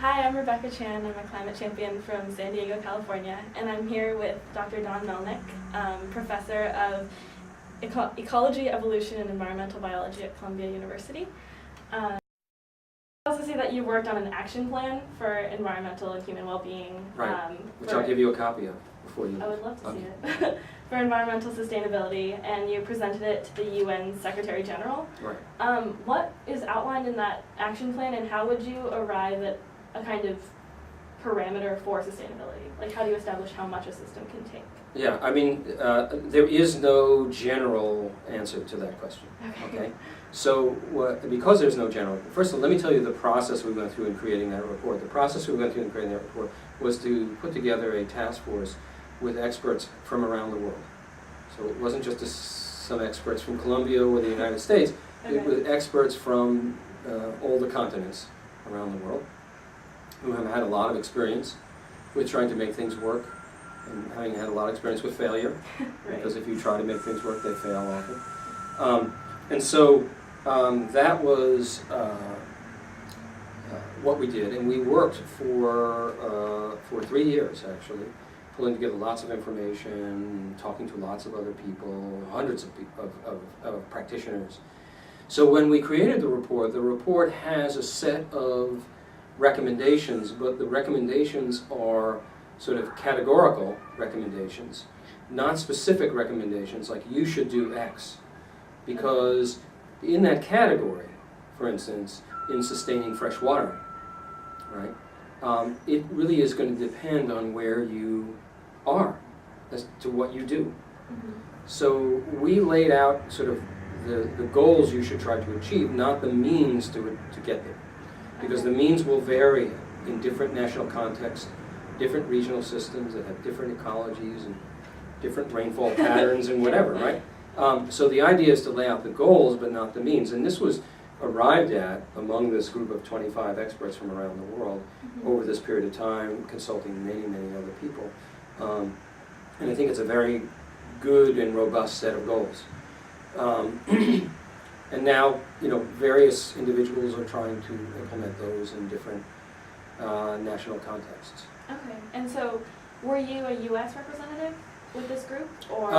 Hi, I'm Rebecca Chan. I'm a climate champion from San Diego, California, and I'm here with Dr. Don Melnick, professor of Ecology, Evolution, and Environmental Biology at Columbia University. I also see that you worked on an action plan for environmental and human well-being. Right, which I'll give you a copy of before you. I would love to see it. For environmental sustainability, and you presented it to the UN Secretary General. Right. What is outlined in that action plan, and how would you arrive at a kind of parameter for sustainability? Like, how do you establish how much a system can take? Yeah, I mean, there is no general answer to that question. Okay. So, because there's no general, first of all, let me tell you the process we went through in creating that report. The process we went through in creating that report was to put together a task force with experts from around the world. So it wasn't just some experts from Colombia or the United States. Okay. It was experts from all the continents around the world who have had a lot of experience with trying to make things work and having had a lot of experience with failure. Right. Because if you try to make things work, they fail often. And so that was what we did, and we worked for 3 years actually, pulling together lots of information, talking to lots of other people, hundreds of practitioners. So when we created the report has a set of recommendations, but the recommendations are sort of categorical recommendations, not specific recommendations like you should do X. Because in that category, for instance, in sustaining fresh water, right, it really is going to depend on where you are as to what you do. Mm-hmm. So we laid out sort of the goals you should try to achieve, not the means to get there. Because the means will vary in different national contexts, different regional systems that have different ecologies and different rainfall patterns and whatever, right? So the idea is to lay out the goals, but not the means. And this was arrived at among this group of 25 experts from around the world over this period of time, consulting many, many other people. And I think it's a very good and robust set of goals. And now, various individuals are trying to implement those in different national contexts. Okay, and so were you a U.S. representative with this group, or?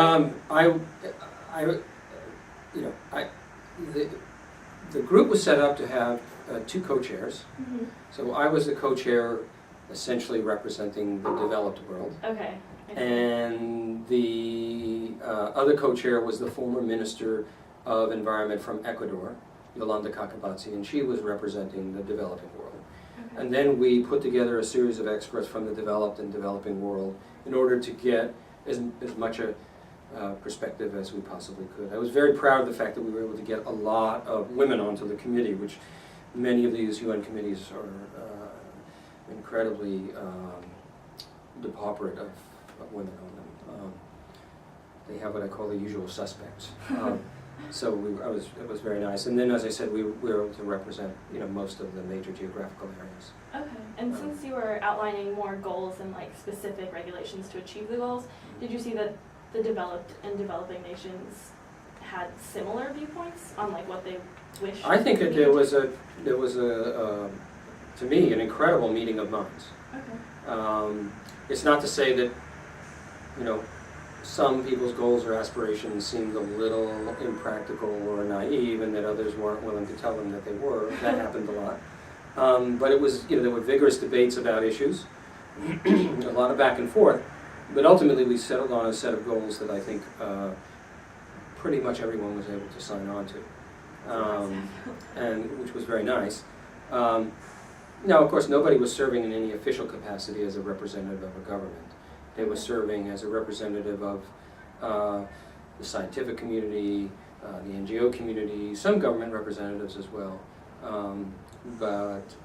The group was set up to have 2 co-chairs. Mm-hmm. So I was the co-chair, essentially representing the developed world. Okay. And the other co-chair was the former Minister of Environment from Ecuador, Yolanda Cacabatzi, and she was representing the developing world. Okay. And then we put together a series of experts from the developed and developing world in order to get as much a perspective as we possibly could. I was very proud of the fact that we were able to get a lot of women onto the committee, which many of these UN committees are incredibly depauperate of women on them. They have what I call the usual suspects. So it was very nice. And then, as I said, we were able to represent most of the major geographical areas. Okay. And since you were outlining more goals and specific regulations to achieve the goals, did you see that the developed and developing nations had similar viewpoints on what they wish? I think that there was a to me, an incredible meeting of minds. Okay. It's not to say that some people's goals or aspirations seemed a little impractical or naive, and that others weren't willing to tell them that they were. That happened a lot. But it was there were vigorous debates about issues, a lot of back and forth. But ultimately, we settled on a set of goals that I think pretty much everyone was able to sign on to, and which was very nice. Now, of course, nobody was serving in any official capacity as a representative of a government. They were serving as a representative of the scientific community, the NGO community, some government representatives as well. But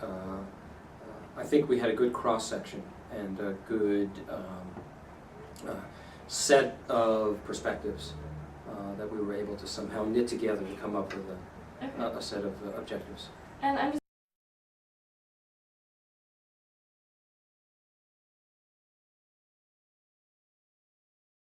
I think we had a good cross-section and a good set of perspectives that we were able to somehow knit together to come up with a set of objectives. And I'm just